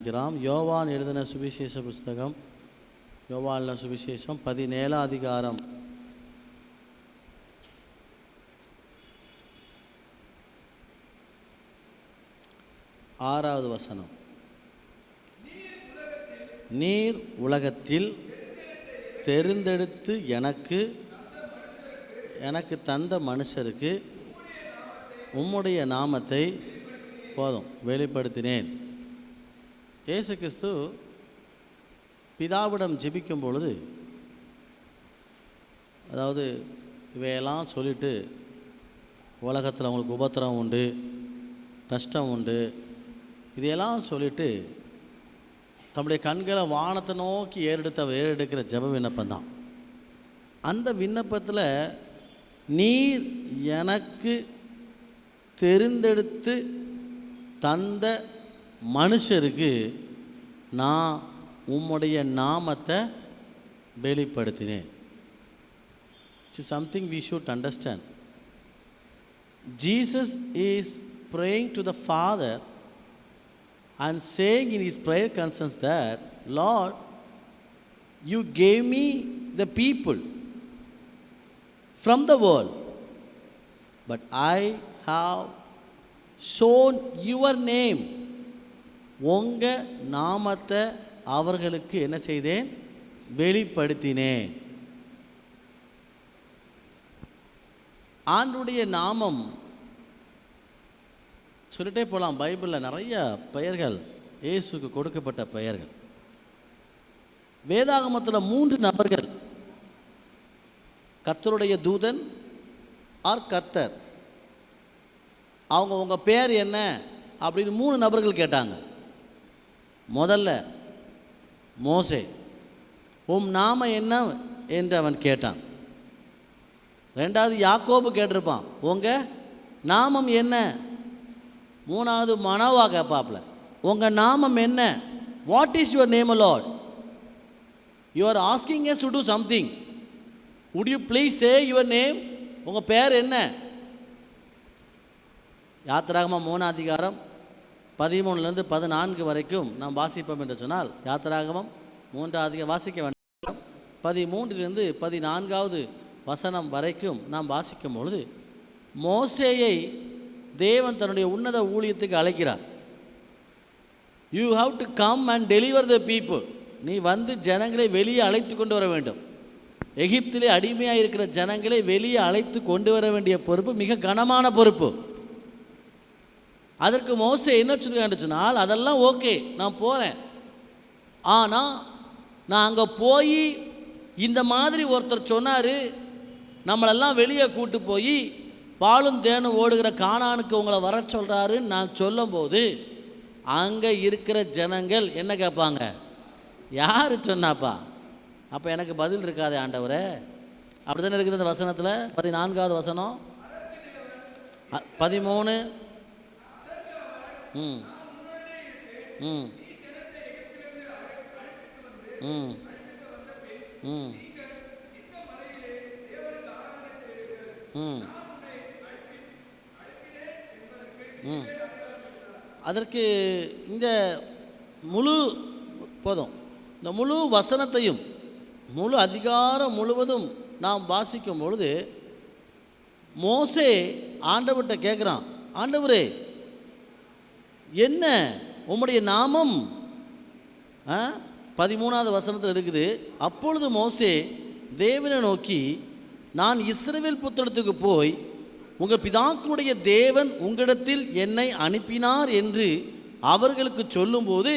யோவான் எழுதின சுவிசேஷ புஸ்தகம், யோவான் சுவிசேஷம் 17 அதிகாரம் 6வது வசனம். நீர் உலகத்தில் தெரிந்தெடுத்து எனக்கு தந்த மனுஷருக்கு உம்முடைய நாமத்தை வெளிப்படுத்தினேன். இயேசு கிறிஸ்து பிதாவிடம் ஜெபிக்கும் பொழுது, அதாவது இவையெல்லாம் சொல்லிட்டு உலகத்தில் அவங்களுக்கு உபத்திரம் உண்டு, கஷ்டம் உண்டு, இதையெல்லாம் சொல்லிட்டு தம்முடைய கண்களை வானத்தை நோக்கி ஏறெடுக்கிற ஜெப விண்ணப்பம் தான். அந்த விண்ணப்பத்தில் நீர் எனக்கு தெரிந்தெடுத்து தந்த மனுஷருக்கு நான் உம்முடைய நாமத்தை வெளிப்படுத்தினேன். Something we should understand. Jesus is praying to the Father and saying in his prayer concerns that, Lord, you gave me the people from the world, but I have shown your name. உங்க நாமத்தை அவர்களுக்கு என்ன செய்தேன்? வெளிப்படுத்தினேன். ஆண்டுடைய நாமம் சொல்லிட்டே போகலாம். பைபிளில் நிறைய பெயர்கள் இயேசுக்கு கொடுக்கப்பட்ட பெயர்கள். வேதாகமத்தில் 3 நபர்கள், கர்த்தருடைய தூதன் ஆர் கர்த்தர், அவங்க உங்க பேர் என்ன அப்படின்னு 3 நபர்கள் கேட்டாங்க. முதல்ல மோசே, உம் நாம என்ன என்று அவன் கேட்டான். 2வது யாக்கோபு கேட்டிருப்பான், உங்க நாமம் என்ன. 3வது மனோவா கேட்பாப்ல, உங்க நாமம் என்ன, what is your name Lord. You R asking us to do something, would you please say your name. உங்க பேர் என்ன. யாத்திராகமம் 3 அதிகாரம் 13 14 வரைக்கும் நாம் வாசிப்போம் என்று சொன்னால், யாத்திராகமம் 3 அதிகாரம் வாசிக்க வேண்டும். 13 14வது வசனம் வரைக்கும் நாம் வாசிக்கும் பொழுது, மோசேயை தேவன் தன்னுடைய உன்னத ஊழியத்துக்கு அழைக்கிறார். You have to come and deliver the people. நீ வந்து ஜனங்களை வெளியே அழைத்து கொண்டு வர வேண்டும். எகிப்திலே அடிமையாக இருக்கிற ஜனங்களை வெளியே அழைத்து கொண்டு வர வேண்டிய பொறுப்பு மிக கனமான பொறுப்பு. அதற்கு மோசே என்ன சொல்லுன்னு சொன்னால், அதெல்லாம் ஓகே, நான் போகிறேன், ஆனால் நான் அங்கே போய் இந்த மாதிரி ஒருத்தர் சொன்னார், நம்மளெல்லாம் வெளியே கூட்டு போய் பாலும் தேனும் ஓடுகிற கானானுக்கு உங்களை வர சொல்கிறாருன்னு நான் சொல்லும்போது, அங்கே இருக்கிற ஜனங்கள் என்ன கேட்பாங்க, யார் சொன்னாப்பா. அப்போ எனக்கு பதில் இருக்காது ஆண்டவரே. அப்படி தானே இருக்குது அந்த வசனத்தில். 14வது வசனம் 13. ம் ம் ம் ம் ம் ம் அதற்கு இந்த முழு போதும், இந்த முழு வசனத்தையும் முழு அதிகாரம் முழுவதும் நாம் வாசிக்கும் பொழுது, மோசே ஆண்டவர்கிட்ட கேட்குறான், ஆண்டவரே என்ன உம்முடைய நாமம். 13வது வசனத்தில் இருக்குது, அப்பொழுது மோசே தேவனை நோக்கி, நான் இஸ்ரவேல் புத்திரத்துக்கு போய் உங்கள் பிதாக்களுடைய தேவன் உங்களிடத்தில் என்னை அனுப்பினார் என்று அவர்களுக்கு சொல்லும்போது,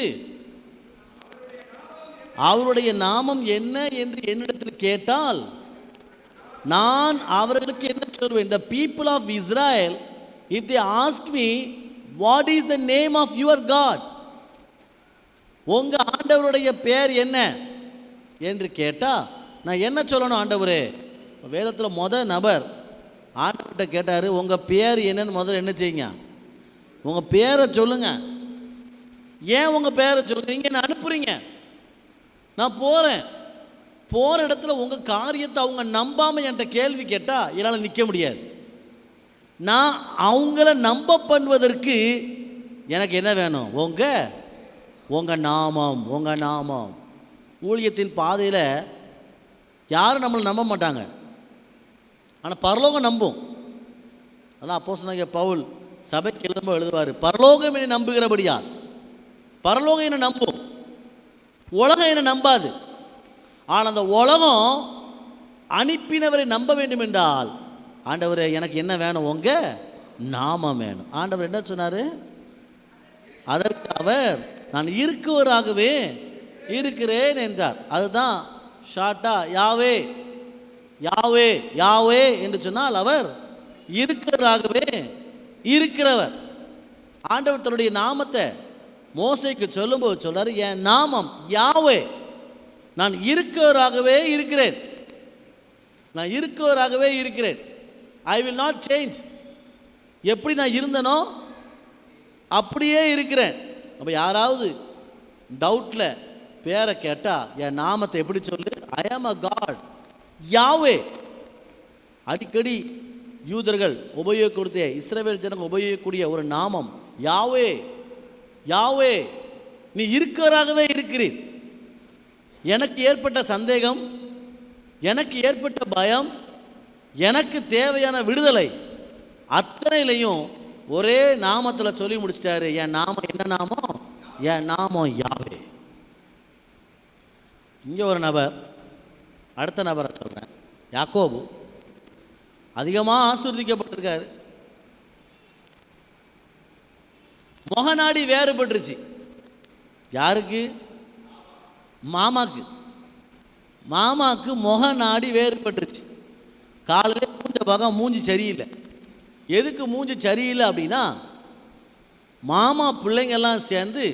அவருடைய நாமம் என்ன என்று என்னிடத்தில் கேட்டால் நான் அவர்களுக்கு என்ன சொல்வேன். The people of Israel, if they ask me, what is the name of your God, உங்க ஆண்டவருடைய பெயர் என்ன என்று கேட்டா நான் என்ன சொல்லணும் ஆண்டவரே. வேதத்தில் முதல் நபர் ஆண்டவர்கிட்ட கேட்டார், உங்க பேர் என்னன்னு முதல்ல என்ன செய்யுங்க, உங்க பேரை சொல்லுங்க. ஏன் உங்க பேரை சொல்லுங்க, நீங்க என்ன அனுப்புறீங்க, நான் போறேன். போற இடத்துல உங்க காரியத்தை அவங்க நம்பாம என்கிட்ட கேள்வி கேட்டா என்னால் நிற்க முடியாது. நான் அவங்கள நம்ப பண்ணுவதற்கு எனக்கு என்ன வேணும், உங்கள் உங்கள் நாமம், உங்கள் நாமம். ஊழியத்தின் பாதையில் யாரும் நம்மளை நம்ப மாட்டாங்க, ஆனால் பரலோகம் நம்பும். அதான் அப்போஸ்தலனாகிய பவுல் சபைக்கு எழுதுவார், பரலோகம் என்னை நம்புகிறபடியால். பரலோகம் என்னை நம்பும், உலகம் என்னை நம்பாது. ஆனால் அந்த உலகம் அனுப்பினவரை நம்ப வேண்டும் என்றால், ஆண்டவரே எனக்கு என்ன வேணும், உங்கள் நாமம் வேணும். ஆண்டவர் என்ன சொன்னார்? அதற்கு அவர் நான் இருக்குவராகவே இருக்கிறேன் என்றார். அதுதான் ஷார்ட்டா யாவே. யாவே யாவே என்று சொன்னால் அவர் இருக்கிறாகவே இருக்கிறவர். ஆண்டவர் தன்னுடைய நாமத்தை மோசேக்கு சொல்லும்போது சொல்றாரு, என் நாமம் யாவே, நான் இருக்கிறவராகவே இருக்கிறேன், நான் இருக்கிறவராகவே இருக்கிறேன். I will not change. எப்படி நான் இருந்தனோ அப்படியே இருக்கிறேன். அப்போ யாராவது டவுட்டில் பேரை கேட்டால் என் நாமத்தை எப்படி சொல்லு? ஐ ஆம் அ காட், யாவே. அடிக்கடி யூதர்கள் உபயோகப்படுத்திய, இஸ்ரவேல் ஜனங்கள் உபயோகிக்கக்கூடிய ஒரு நாமம் யாவே. யாவே, நீ இருக்கிறாகவே இருக்கிறீர். எனக்கு ஏற்பட்ட சந்தேகம், எனக்கு ஏற்பட்ட பயம், எனக்கு தேவையான விடுதலை அத்தனையிலையும் ஒரே நாமத்தில் சொல்லி முடிச்சிட்டாரு. என் நாமம் என்ன நாமம்? என் நாமம் யாவே. இங்கே ஒரு நபர், அடுத்த நபரை சொல்கிறேன், யாக்கோபு. அதிகமாக ஆசீர்வதிக்கப்பட்டிருக்காரு. முகநாடி வேறுபட்டுருச்சு. யாருக்கு? மாமாக்கு. மாமாக்கு முகநாடி வேறுபட்டுருச்சு. காலையில் மூஞ்ச பக்கம் மூஞ்சி சரியில்லை. எதுக்கு மூஞ்சி சரியில்லை அப்படின்னா, மாமா பிள்ளைங்கெல்லாம் சேர்ந்து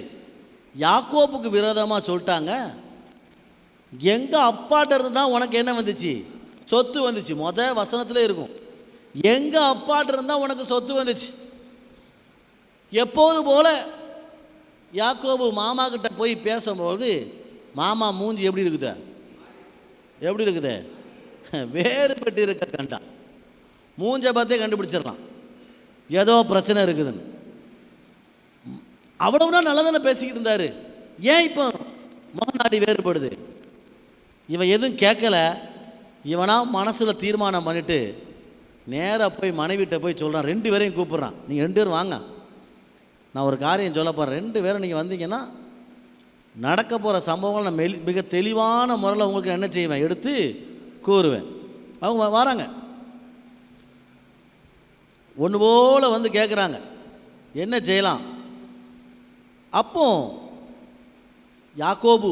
யாக்கோப்புக்கு விரோதமாக சொல்லிட்டாங்க, எங்கள் அப்பாட்ட இருந்து தான் உனக்கு என்ன வந்துச்சு? சொத்து வந்துச்சு. வசனத்தில் இருக்கும், எங்கள் அப்பாட்ட இருந்தால் உனக்கு சொத்து வந்துச்சு. எப்போது போல யாக்கோபு மாமா கிட்ட போய் பேசும்போது மாமா மூஞ்சி எப்படி இருக்குது? எப்படி இருக்குது? வேறுபட்டு இருக்க கண்டா. மூஞ்ச பார்த்தே கண்டுபிடிச்சிடலாம் ஏதோ பிரச்சனை இருக்குதுன்னு. அவ்வளவுனா நல்லா தானே பேசிக்கிட்டு இருந்தார். ஏன் இப்போ முகநாடி வேறுபடுது? இவன் எதுவும் கேட்கல. இவனா மனசில் தீர்மானம் பண்ணிட்டு நேராக போய் மனைவிட்ட போய் சொல்கிறான். 2 பேரையும் கூப்பிட்றான், நீங்கள் 2 பேரும் வாங்க, நான் ஒரு காரியம் சொல்ல போகிறேன். 2 பேரும் நீங்கள் வந்தீங்கன்னா நடக்க போகிற சம்பவங்கள் நான் மிக தெளிவான முறையில் உங்களுக்கு என்ன செய்வேன்? எடுத்து கூறுவேன். அவங்க வராங்க, ஒன்று போல் வந்து கேட்குறாங்க, என்ன செய்யலாம்? அப்போ யாக்கோபு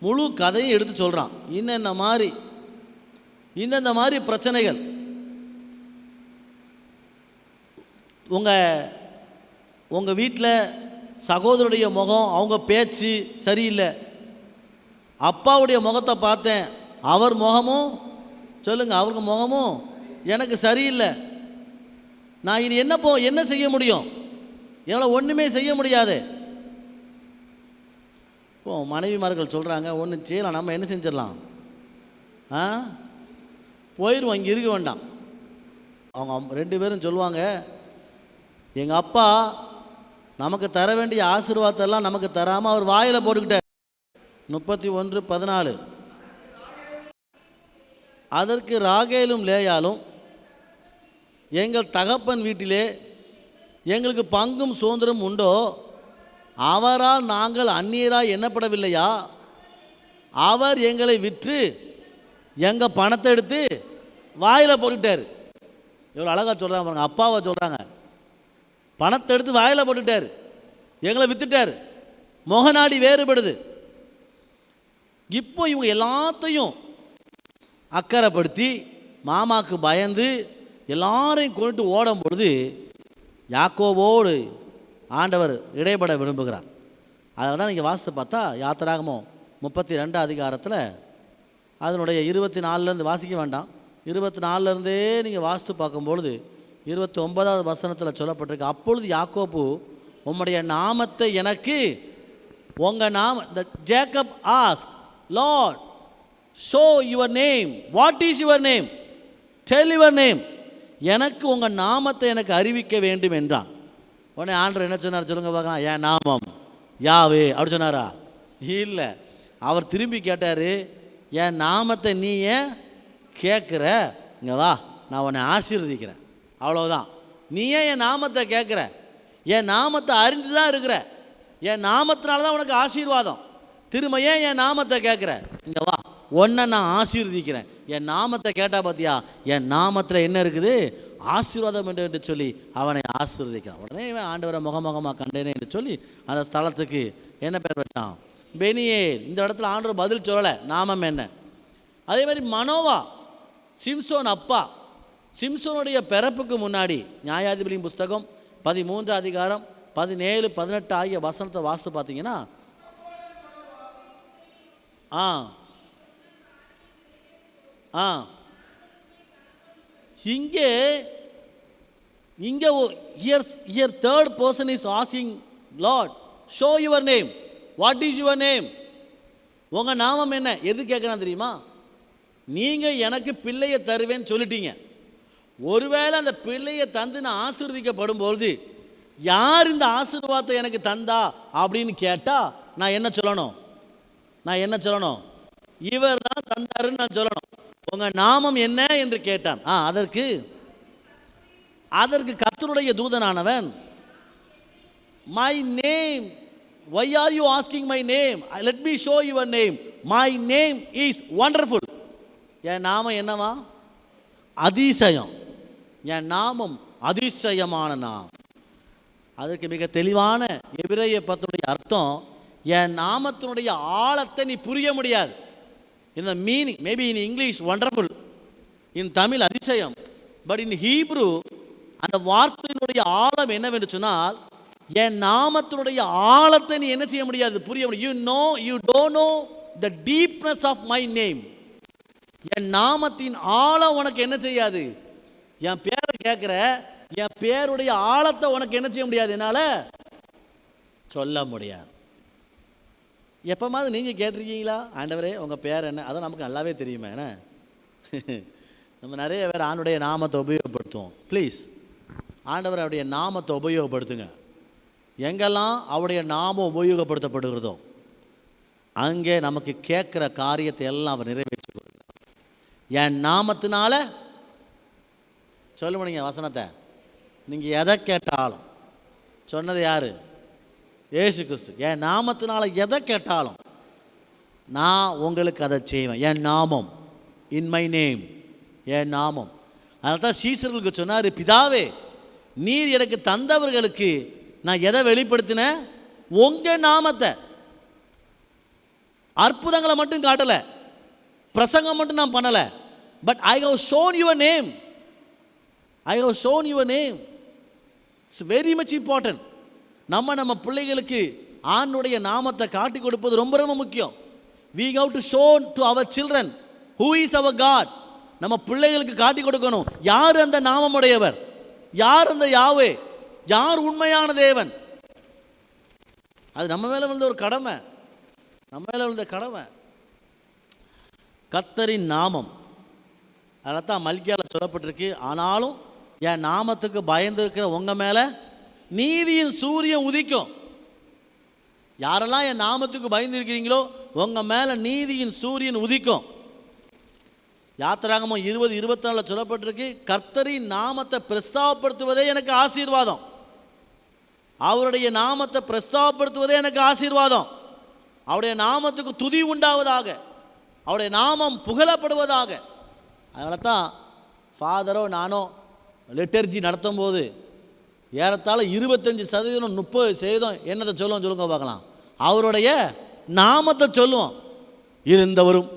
முழு கதையும் எடுத்து சொல்கிறான். இன்னென்ன மாதிரி இந்தந்த மாதிரி பிரச்சனைகள், உங்கள் வீட்டில் சகோதரருடைய முகம், அவங்க பேச்சு சரியில்லை. அப்பாவுடைய முகத்தை பார்த்தேன், அவர் முகமும் சொல்லுங்கள், அவருக்கு முகமும் எனக்கு சரியில்லை. நான் இனி என்ன செய்ய முடியும்? என்னால் ஒன்றுமே செய்ய முடியாது. இப்போ மனைவிமார்கள் சொல்கிறாங்க, ஒன்று செய்யலாம், நம்ம என்ன செஞ்சிடலாம்? போயிடுவோம், இங்கே இருக்க வேண்டாம். அவங்க 2 பேரும் சொல்லுவாங்க, எங்கள் அப்பா நமக்கு தர வேண்டிய ஆசீர்வாதத்தெல்லாம் நமக்கு தராமல் அவர் வாயில் போட்டுக்கிட்டார். 31:14. அதற்கு ராகேலும் லேயாலும், எங்கள் தகப்பன் வீட்டிலே எங்களுக்கு பங்கும் சுதந்திரம் உண்டோ? அவரால் நாங்கள் அந்நியராய் எண்ணப்படவில்லையா? அவர் எங்களை விற்று எங்கள் பணத்தை எடுத்து வாயில் போட்டுட்டார். எவ்வளோ அழகாக சொல்கிறாங்க பாருங்க. அப்பாவை சொல்கிறாங்க, பணத்தை எடுத்து வாயில் போட்டுட்டார், எங்களை விற்றுட்டார். முகநாடி வேறுபடுது. இப்போ இவங்க எல்லாத்தையும் அக்கறைப்படுத்தி மாமாவுக்கு பயந்து எல்லாரையும் கொண்டு ஓடும் பொழுது யாக்கோபோடு ஆண்டவர் இடைப்பட விரும்புகிறார். அதில் தான் நீங்கள் வாசித்து பார்த்தா யாத்திராகமம் 32 அதிகாரத்தில் அதனுடைய 24 வாசிக்க வேண்டாம், 24 நீங்கள் வாசித்து பார்க்கும்பொழுது 29வது வசனத்தில் சொல்லப்பட்டிருக்கு, அப்பொழுது யாக்கோபு உம்முடைய நாமத்தை எனக்கு, உங்கள் நாம, Jacob ask Lord show your name, what is your name, tell your name, எனக்கு உங்கள் நாமத்தை எனக்கு அறிவிக்க வேண்டும் என்றான். உடனே ஆண்டவர் என்ன சொன்னார் சொல்லுங்க பார்க்கலாம்? என் நாமம் யாவே அப்படி சொன்னாரா? இல்லை. அவர் திரும்பி கேட்டார், என் நாமத்தை நீ ஏன் கேட்குற? இங்கே வா, நான் உன்னை ஆசீர்வதிக்கிறேன். அவ்வளோதான். நீ ஏன் என் நாமத்தை கேட்குற? என் நாமத்தை அறிஞ்சு தான் இருக்கிற. என் நாமத்தினால தான் உனக்கு ஆசீர்வாதம். திரும்ப ஏன் என் நாமத்தை கேட்குற? இங்கே வா, உன்னை நான் ஆசீர்வதிக்கிறேன். என் நாமத்தை கேட்டால் பார்த்தியா, என் நாமத்தில் என்ன இருக்குது? ஆசீர்வாதம் என்று சொல்லி அவனை ஆசீர்வதிக்கிறான். உடனே இவன் ஆண்டவரை முகமுகமாக கண்டேனே என்று சொல்லி அந்த ஸ்தலத்துக்கு என்ன பேர் வச்சான்? பெனியேல். இந்த இடத்துல ஆண்டவர் பதில் சொல்லலை, நாமம் என்ன. அதே மாதிரி மனோவா, சிம்சோன் அப்பா. சிம்சோனுடைய பிறப்புக்கு முன்னாடி நியாயாதிபதியின் புஸ்தகம் 13 அதிகாரம் 17, 18 ஆகிய வசனத்தை வாசித்து பார்த்தீங்கன்னா, இங்கே here third person is asking, Lord, show your name. What is your name? உங்கள் நாமம் என்ன? எது கேட்குறான் தெரியுமா? நீங்கள் எனக்கு பிள்ளையை தருவேன்னு சொல்லிட்டீங்க. ஒருவேளை அந்த பிள்ளையை தந்து நான் ஆசீர்வதிக்கப்படும் பொழுது, யார் இந்த ஆசீர்வாதத்தை எனக்கு தந்தா அப்படின்னு கேட்டால் நான் என்ன சொல்லணும்? இவர் தான் தந்தாருன்னு நான் சொல்லணும். உங்கள் நாமம் என்ன என்று கேட்டான். அதற்கு கர்த்தருடைய தூதனானவன், my name, why are you asking my name? Let me show your name. My name is wonderful. என் நாமம் என்னவா? அதிசயம். என் நாமம் அதிசயமான நாமம். அதுக்கு மிக தெளிவான எபிரேய பதத்தினுடைய அர்த்தம், என் நாமத்தினுடைய ஆழத்தை நீ புரிய முடியாது. In the meaning, maybe in English wonderful, in Tamil அதிசயம், but in Hebrew அந்த வார்த்தையினுடைய ஆழம் என்னவென்று சொன்னால், என் நாமத்தினுடைய ஆழத்தை நீ என்ன செய்ய முடியாது, புரிய முடியும். You don't know the deepness of my name. என் நாமத்தின் ஆழம் உனக்கு என்ன செய்யாது. என் பேரை கேட்குற, என் பேருடைய ஆழத்தை உனக்கு என்ன செய்ய முடியாது, என்னால் சொல்ல முடியாது. எப்போமாவது நீங்கள் கேட்டிருக்கீங்களா, ஆண்டவரே உங்கள் பேர் என்ன? அதான் நமக்கு நல்லாவே தெரியுமே. என்ன நம்ம நிறைய பேர் ஆண்டுடைய நாமத்தை உபயோகப்படுத்துவோம். ப்ளீஸ் ஆண்டவர் அவருடைய நாமத்தை உபயோகப்படுத்துங்க. எங்கெல்லாம் அவருடைய நாமம் உபயோகப்படுத்தப்படுகிறதோ அங்கே நமக்கு கேட்குற காரியத்தை எல்லாம் அவர் நிறைவேற்றி கொடுக்கிறார். என் நாமத்தினால சொல்ல முடியுங்க வசனத்தை. நீங்கள் எதை கேட்டாலும், சொன்னது யார்? இயேசு கிறிஸ்து. என் நாமத்தினால எதை கேட்டாலும் நான் உங்களுக்கு அதை செய்வேன். என் நாமம், இன் மை நேம், என் நாமம். அதனால தான் சீசர்களுக்கு சொன்னார், பிதாவே நீர் எனக்கு தந்தவர்களுக்கு நான் எதை வெளிப்படுத்தினேன்? உங்கள் நாமத்தை. அற்புதங்களை மட்டும் காட்டலை, பிரசங்கம் மட்டும் நான் பண்ணலை, but I have shown your name. I have shown your name. It's very much important. நம்ம பிள்ளைகளுக்கு ஆண்டுடைய நாமத்தை காட்டி கொடுப்பது ரொம்ப ரொம்ப முக்கியம். we have to show to our children who is our God. நம்ம பிள்ளைகளுக்கு காட்டி கொடுக்கணும், யார் அந்த நாமமுடையவர், யார் அந்த யாவே, யார் உண்மையான தேவன். அது நம்ம மேலே விழுந்த ஒரு கடமை, நம்ம மேலே விழுந்த கடமை. கர்த்தரின் நாமம். அதனால தான் மல்கியாவில் சொல்லப்பட்டிருக்கு, ஆனாலும் என் நாமத்துக்கு பயந்துருக்கிற உங்கள் மேலே நீதியின் சூரியன் உதிக்கும். யாரெல்லாம் என் நாமத்துக்கு பயந்து இருக்கிறீங்களோ உங்கள் மேலே நீதியின் சூரியன் உதிக்கும். யாத்திராகமம் 20:24 சொல்லப்பட்டிருக்கு, கர்த்தரின் நாமத்தை பிரஸ்தாபப்படுத்துவதே எனக்கு ஆசீர்வாதம். அவருடைய நாமத்தை பிரஸ்தாபப்படுத்துவதே எனக்கு ஆசீர்வாதம். அவருடைய நாமத்துக்கு துதி உண்டாவதாக, அவருடைய நாமம் புகழப்படுவதாக. அதனால தான் ஃபாதரோ நானோ லிட்டர்ஜி நடத்தும் போது ஏறத்தாழ 25% 30% என்னத்தை சொல்லுவோம் சொல்லுங்க பார்க்கலாம், அவருடைய நாமத்தை சொல்லுவோம். இருந்தவரும்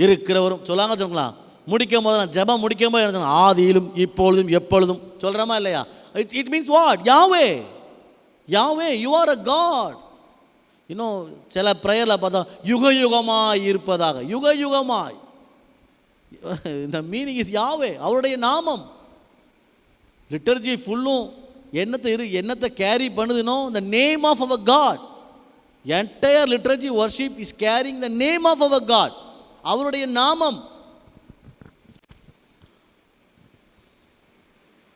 இருக்கிறவரும் சொல்லாங்க சொல்லுங்களா. முடிக்கும் போது நான் ஜெபம் முடிக்கும் போது என்ன, ஆதியிலும் இப்பொழுதும் எப்பொழுதும் சொல்கிறோமா இல்லையா? It means what? Yahweh, Yahweh, you are a god. இன்னும் சில ப்ரேயரில் பார்த்தா யுக யுகமாய் இருப்பதாக, யுக யுகமாய். இந்த மீனிங் இஸ் யாவே, அவருடைய நாமம். லிட்டர்ஜி ஃபுல்லும் என்னத்தை carry பண்ணுதுனோ the name of our God. Entire liturgy worship is carrying the name of our God. அவருடைய நாமம்.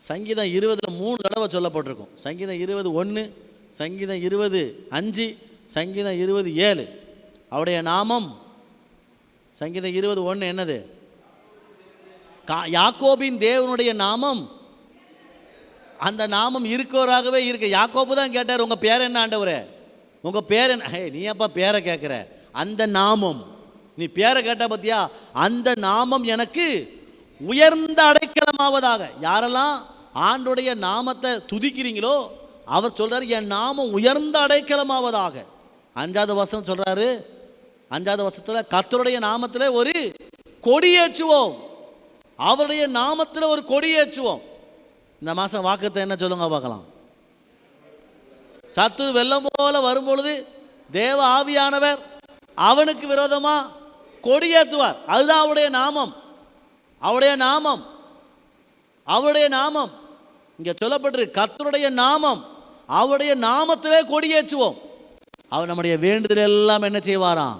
சங்கீதம் 20 3 தடவை சொல்லப்பட்டிருக்கும். சங்கீதம் 20:1, சங்கீதம் 20:5, சங்கீதம் 20:7 அவருடைய நாமம். சங்கீதம் 20:1 என்னது? யாக்கோபின் தேவனுடைய நாமம். அந்த நாமம் இருக்கவராகவே இருக்கு. யாக்கோபு தான் கேட்டார், உங்கள் பேர் என்ன ஆண்டவரே, உங்கள் பேர் என்ன? நீ அப்பா பேரை கேட்குற? அந்த நாமம், நீ பேரை கேட்ட பத்தியா, அந்த நாமம் எனக்கு உயர்ந்த அடைக்கலமாவதாக. யாரெல்லாம் ஆண்டுடைய நாமத்தை துதிக்கிறீங்களோ அவர் சொல்றாரு, என் நாமம் உயர்ந்த அடைக்கலமாவதாக. 5வது வசனம் சொல்றாரு, 5வது வசனத்தில் கர்த்தருடைய நாமத்தில் ஒரு கொடியேற்றுவோம். அவருடைய நாமத்தில் ஒரு கொடியேற்றுவோம். இந்த மாதம் வாக்குத்தை என்ன சொல்லுங்க பார்க்கலாம். சத்துரு வெள்ளம் போல வரும்பொழுது தேவ ஆவியானவர் அவனுக்கு விரோதமாக கொடியேற்றுவார். அதுதான் அவருடைய நாமம். அவருடைய நாமம், அவருடைய நாமம் இங்கே சொல்லப்பட்டிருக்கு. கர்த்தருடைய நாமம், அவருடைய நாமத்திலே கொடியேற்றுவோம். அவர் நம்முடைய வேண்டுதல் எல்லாம் என்ன செய்வாராம்?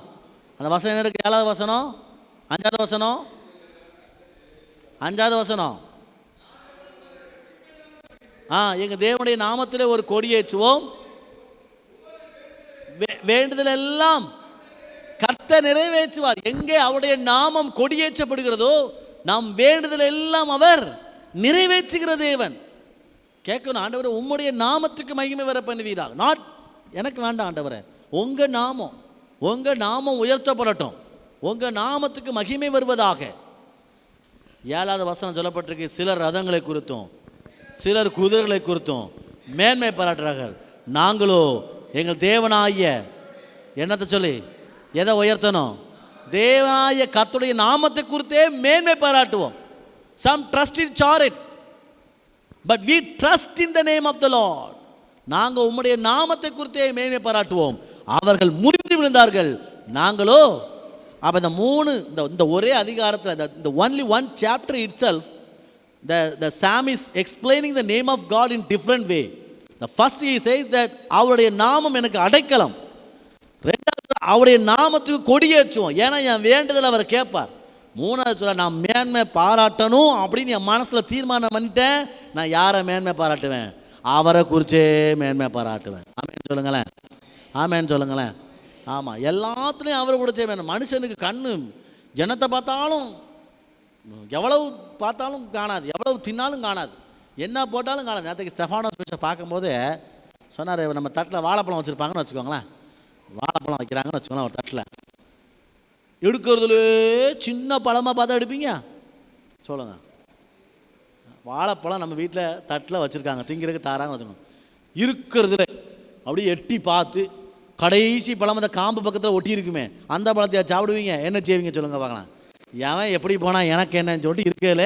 அந்த வசனம் என்ன இருக்கு? 7வது வசனம், 5வது வசனம், 5வது வசனம். எங்கள் தேவனுடைய நாமத்திலே ஒரு கொடியேற்றுவோம், வேண்டுதல் எல்லாம் கர்த்தர் நிறைவேற்றுவார். எங்கே அவருடைய நாமம் கொடியேற்றப்படுகிறதோ நாம் வேண்டுதல் எல்லாம் அவர் நிறைவேற்றுகிற தேவன். கேட்கணும், ஆண்டவரே உம்முடைய நாமத்துக்கு மகிமை வர பண்ணுவீராக. நாட் எனக்கு வேண்டாம் ஆண்டவரே, உங்கள் நாமம், உங்கள் நாமம் உயர்த்தப்படட்டும், உங்கள் நாமத்துக்கு மகிமை வருவதாக. 7வது வசனம் சொல்லப்பட்டிருக்கு, சிலர் ரதங்களை குறித்தும் சிலர் குதிரைகளை குறித்தும் மேன்மை பாராட்டுறார்கள். நாங்களோ எங்கள் தேவனாகிய என்னத்தை சொல்லி எதை உயர்த்தணும்? தேவனாகிய கர்த்தருடைய நாமத்தை குறித்தே மேன்மை பாராட்டுவோம். Some trust in chariot, but we trust in the name of the Lord. நாங்கள் உம்முடைய நாமத்தை குறித்தே மேன்மை பாராட்டுவோம். அவர்கள் முறிந்து விழுந்தார்கள், நாங்களோ. அப்போ இந்த 3 இந்த ஒரே அதிகாரத்தில், இந்த only one chapter itself, the psalm is explaining the name of God in different way. The first he says that அவருடைய நாமம் எனக்கு அடைக்கலம். ரெண்டாவது அவருடைய நாமத்துக்கு கொடியேற்றுவோம், ஏன்னா என் வேண்டுதல் அவர் கேட்பார். 3வது சொல்ல, நான் மேன்மை பாராட்டணும் அப்படின்னு என் மனசில் தீர்மானம் பண்ணிட்டேன். நான் யாரை மேன்மை பாராட்டுவேன்? அவரை குறிச்சே மேன்மை பாராட்டுவேன். ஆமேன்னு சொல்லுங்களேன், ஆமேன்னு சொல்லுங்களேன். ஆமாம், எல்லாத்துலேயும் அவரை குறிச்சே வேணும். மனுஷனுக்கு கண்ணு ஜனத்தை பார்த்தாலும், எவ்வளவு பார்த்தாலும் காணாது, எவ்வளவு தின்னாலும் காணாது, என்ன போட்டாலும் காணாது. நேற்றுக்கு ஸ்டெஃபானோஸ் பிஷப் பார்க்கும்போது சொன்னார், நம்ம தட்டில் வாழைப்பழம் வச்சுருப்பாங்கன்னு வச்சுக்கோங்களேன், வாழைப்பழம் வைக்கிறாங்கன்னு வச்சுக்கோங்களேன், ஒரு தட்டில் எடுக்கிறதுல சின்ன பழமாக பார்த்தா எடுப்பீங்க சொல்லுங்கள். வாழைப்பழம் நம்ம வீட்டில் தட்டில் வச்சுருக்காங்க, திங்கிறதுக்கு தாராங்கன்னு வச்சுக்கோங்க. இருக்கிறதுல அப்படியே எட்டி பார்த்து கடைசி பழம் அந்த காம்பு பக்கத்தில் ஒட்டி இருக்குமே, அந்த பழத்தையா சாப்பிடுவீங்க? என்ன செய்வீங்க சொல்லுங்கள் பார்க்கலாம். எவன் எப்படி போனால் எனக்கு என்னன்னு சொல்லிட்டு இருக்கல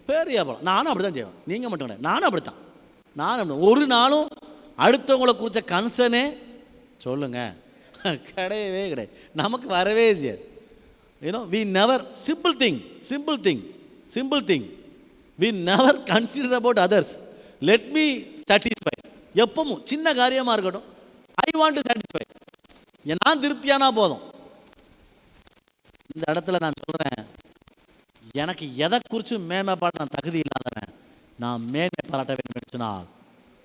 பெரிய பழம். நானும் அப்படி தான் செய்வேன், நீங்கள் மட்டும் கிடையாது, நானும் அப்படித்தான். நானும் ஒரு நாளும் அடுத்தவங்களை குறித்த கன்சர்னே சொல்லுங்கள் கிடையவே கிடையாது, நமக்கு வரவே செய்யாது. You know we never simple thing we never consider about others. Let me satisfy. எப்பவும் சின்ன காரியமாக இருக்கட்டும், ஐ வாண்ட் டு சாட்டிஸ்ஃபை. நான் திருப்தியானா போதும். இந்த இடத்துல நான் சொல்கிறேன், எனக்கு எதை குறித்து மேன்மை பாராட்ட நான் தகுதி இல்லாதவன். நான் மேன்மை பாராட்ட வேண்டும் சொன்னால்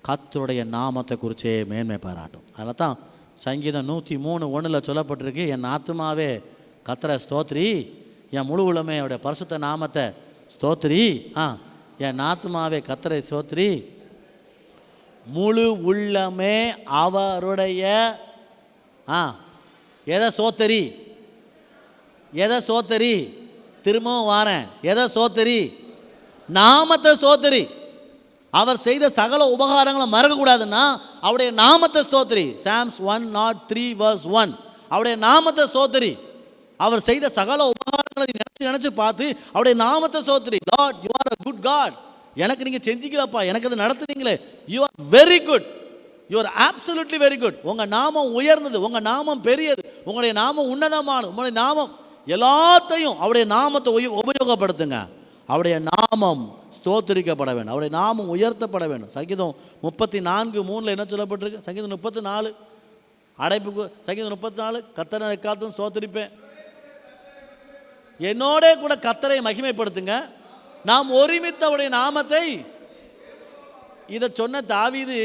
கர்த்தருடைய நாமத்தை குறித்தே மேன்மை பாராட்டும். அதில் தான் சங்கீதம் 103:1 சொல்லப்பட்டிருக்கு, என் ஆத்துமாவே கர்த்தரை ஸ்தோத்திரி, என் முழு உள்ளமே அவருடைய பரிசுத்த நாமத்தை ஸ்தோத்திரி. என் ஆத்துமாவே கர்த்தரை ஸ்தோத்திரி, முழு உள்ளமே அவருடைய எதை சோத்தரி, எதை சோத்தரி, திரும்பவும் வாரேன், எதை சோத்தரி? நாமத்தை சோத்தரி. அவர் செய்த சகல உபகாரங்களை மறக்கக்கூடாதுன்னா அவருடைய நாமத்தை ஸ்தோத்திரி. சாம்ஸ் 103:1 அவருடைய நாமத்தை சோத்தரி. அவர் செய்த சகல உபகாரங்களை நினைச்சு பார்த்து அவருடைய நாமத்தை சோத்தரி. Lord, you are a good God. எனக்கு நீங்கள் செஞ்சிக்கலப்பா, எனக்கு அதை நடத்துனீங்களே, you are very good, you are absolutely very good. உங்கள் நாமம் உயர்ந்தது, உங்கள் நாமம் பெரியது, உங்களுடைய நாமம் உன்னதமானது, உங்களுடைய நாமம் எல்லாத்தையும் அவருடைய நாமத்தை உபயோகப்படுத்துங்க. அவருடைய நாமம் ஸ்தோத்திரிக்கப்பட வேண்டும், அவருடைய நாமம் உயர்த்தப்பட வேண்டும். சங்கீதம் 34:3 என்ன சொல்லப்பட்டிருக்கு? சங்கீதம் 34 அடைப்புக்கு, சங்கீதம் 34 கர்த்தரை எக்காலத்தும் ஸ்தோத்திரிப்பேன், என்னோட கூட கர்த்தரை மகிமைப்படுத்துங்க, நாம் ஒருமித்த அவருடைய நாமத்தை. இதை சொன்ன தாவீது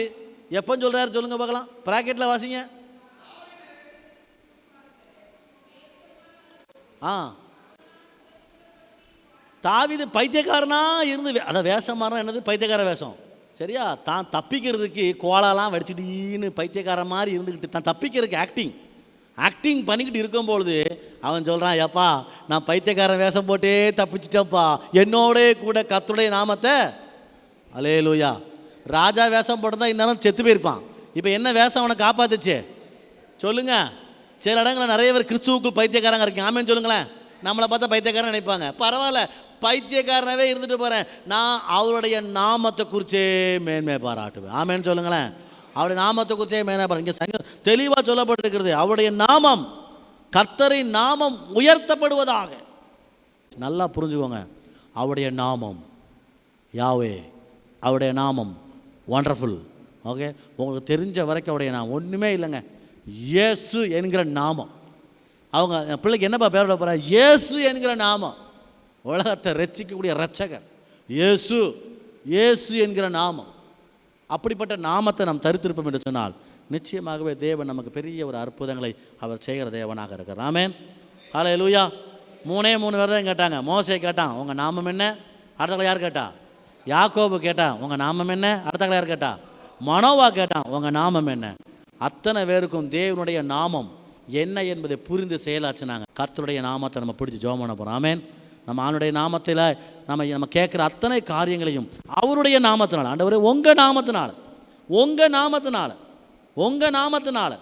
எப்போ சொல்கிறாரு சொல்லுங்க பார்க்கலாம், பிராக்கெட்டில் வாசிங்க. தாவீது பைத்தியக்காரனா இருந்து, அதான் வேஷம் மாறினா என்னது, பைத்தியக்கார வேஷம். சரியா? தான் தப்பிக்கிறதுக்கு கோலாலாம் வடிச்சிட்டின்னு பைத்தியக்காரன் மாதிரி இருந்துக்கிட்டு தான் தப்பிக்கிறதுக்கு ஆக்டிங் பண்ணிக்கிட்டு இருக்கும்பொழுது அவன் சொல்கிறான், ஏப்பா நான் பைத்தியக்காரன் வேஷம் போட்டே தப்பிச்சிட்டேன்ப்பா, என்னோடே கூட கர்த்தருடைய நாமத்தை. அல்லேலூயா. ராஜா வேஷம் போட்டு இந்நேரம் செத்து போயிருப்பான். இப்போ என்ன வேஷம் அவனை காப்பாத்துச்சு சொல்லுங்க? சில இடங்களில் நிறைய பேர் கிறிஸ்துவுக்குள் பைத்தியக்காரங்க இருக்கீங்க. ஆமேன்னு சொல்லுங்களேன். நம்மளை பார்த்தா பைத்தியக்காரன் நினைப்பாங்க. பரவாயில்ல, பைத்தியக்காரனவே இருந்துட்டு போகிறேன், நான் அவருடைய நாமத்தை குறிச்சே மேன்மை பாராட்டுவேன். ஆமேன்னு சொல்லுங்களேன். அவருடைய நாமத்தை குறிச்சே மேன்மை பாரு. இங்கே தெளிவாக சொல்லப்பட்டிருக்கிறது, அவருடைய நாமம், கர்த்தரின் நாமம் உயர்த்தப்படுவதாக. நல்லா புரிஞ்சுக்கோங்க. அவருடைய நாமம் யாவே, அவருடைய நாமம் வண்டர்ஃபுல். ஓகே, உங்களுக்கு தெரிஞ்ச வரைக்கும் அவருடைய நாமம் ஒன்றுமே இல்லைங்க. இயேசு என்கிற நாமம். அவங்க பிள்ளைக்கு என்னப்பா பேர் விட போகிறா? இயேசு என்கிற நாமம். உலகத்தை ரட்சிக்கக்கூடிய இரட்சகர் இயேசு. இயேசு என்கிற நாமம். அப்படிப்பட்ட நாமத்தை நாம் தரித்திருப்போம் என்று சொன்னால் நிச்சயமாகவே தேவன் நமக்கு பெரிய ஒரு அற்புதங்களை அவர் செய்கிற தேவனாக இருக்கிறார். ஆமென். ஹல்லேலூயா. 3 பேர் தான் கேட்டாங்க. மோசே கேட்டான், உங்கள் நாமம் என்ன? அடுத்த யார் கேட்டா? யாக்கோபு கேட்டான், உங்கள் நாமம் என்ன? அடுத்த யார் கேட்டா? மனோவா கேட்டான், உங்கள் நாமம் என்ன? அத்தனை பேருக்கும் தேவனுடைய நாமம் என்ன என்பதை புரிந்து செயலாச்சுனாங்க. கர்த்தருடைய நாமத்தை நம்ம பிடிச்சி ஜெபம் பண்ண போகிறோம். ஆமென். நம்ம அவனுடைய நாமத்தில் நம்ம கேட்குற அத்தனை காரியங்களையும் அவருடைய நாமத்தினால், ஆண்டவரே உங்கள் நாமத்தினால், உங்கள் நாமத்தினால்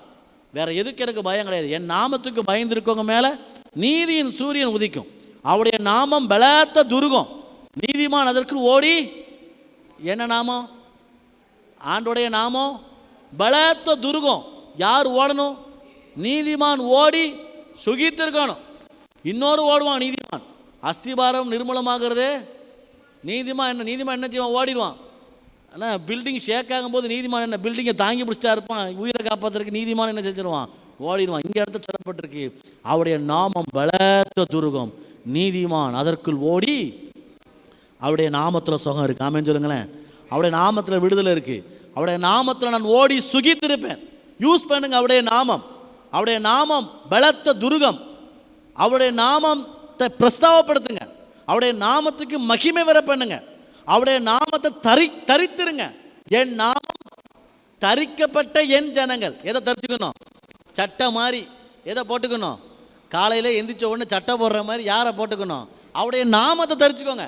வேறு எதுக்கு எனக்கு பயம் கிடையாது. என் நாமத்துக்கு பயந்துருக்கவங்க மேலே நீதியின் சூரியன் உதிக்கும். அவருடைய நாமம் பலத்த துருகம், நீதிமான் அதற்கு ஓடி. என்ன நாமம்? ஆண்டுடைய நாமம் பலத்த துருகம். யார் ஓடணும்? நீதிமான் ஓடி சுகித்திருக்கணும். இன்னொரு ஓடுவான் நீதிமான். அஸ்திபாரம் நிர்மூலமாகிறது நீதிமான். என்ன செய்வான்? ஓடிடுவான். ஆனால் பில்டிங் ஷேக் ஆகும்போது நீதிமான் என்ன பில்டிங்கை தாங்கி பிடிச்சா இருப்பான். உயிரை காப்பாற்றுறதுக்கு நீதிமான் என்ன செஞ்சிருவான்? ஓடிடுவான். இங்கே இடத்துல சொல்லப்பட்டிருக்கு, அவருடைய நாமம் பலத்த துருகம், நீதிமான் அதற்குள் ஓடி. அவருடைய நாமத்தில் சுகம் இருக்குது. ஆமென் சொல்லுங்களேன். அவருடைய நாமத்தில் விடுதலை இருக்குது. அவருடைய நாமத்தில் நான் ஓடி சுகித்திருப்பேன். யூஸ் பண்ணுங்க அவருடைய நாமம். அவருடைய நாமம் பலத்த துருகம். அவருடைய நாமத்தை பிரஸ்தாவப்படுத்துங்க. அவருடைய நாமத்துக்கு மகிமை வர பண்ணுங்க. அவருடைய நாமத்தை தரித்திருங்க. என் நாமம் தரிக்கப்பட்ட என் ஜனங்கள். எதை தரிச்சுக்கணும்? சட்டை மாதிரி எதை போட்டுக்கணும்? காலையில் எந்திரிச்ச உடனே சட்டை போடுற மாதிரி யாரை போட்டுக்கணும்? அவருடைய நாமத்தை தரிச்சுக்கோங்க.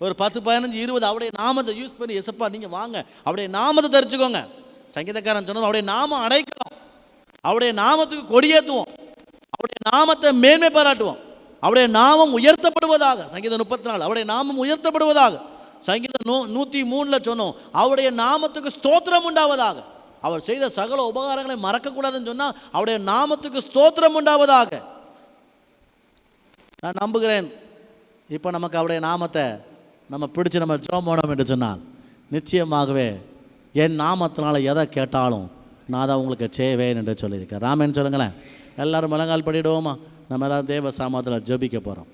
ஒரு 10, 15, 20 அவருடைய நாமத்தை யூஸ் பண்ணி, எசப்பா நீங்கள் வாங்க, அவருடைய நாமத்தை தரிச்சுக்கோங்க. சங்கீதக்காரன் சொன்னது, அவருடைய நாமம் அடைக்கிறோம், அவருடைய நாமத்துக்கு கொடியேற்றுவோம், அவருடைய நாமத்தை மேன்மை பாராட்டுவோம், அவருடைய நாமம் உயர்த்தப்படுவதாக. சங்கீதம் 34 அவருடைய நாமம் உயர்த்தப்படுவதாக. சங்கீதம் 103 சொன்னோம், அவருடைய நாமத்துக்கு ஸ்தோத்திரம் உண்டாவதாக. அவர் செய்த சகல உபகாரங்களை மறக்கக்கூடாதுன்னு சொன்னால் அவருடைய நாமத்துக்கு ஸ்தோத்திரம் உண்டாவதாக. நான் நம்புகிறேன் இப்போ நமக்கு அவருடைய நாமத்தை நம்ம பிடிச்சி நம்ம ஜெபம் பண்ணோம் என்று சொன்னால் நிச்சயமாகவே என் நாமத்தினால் எதை கேட்டாலும் நான் தான் உங்களுக்கு செய்வேன் என்று சொல்லியிருக்கேன். ராமேன்னு சொல்லுங்களேன். எல்லோரும் முழங்கால் படிடுவோமா? நம்ம எல்லோரும் தேவ சாமத்தில் ஜெபிக்க போகிறோம்.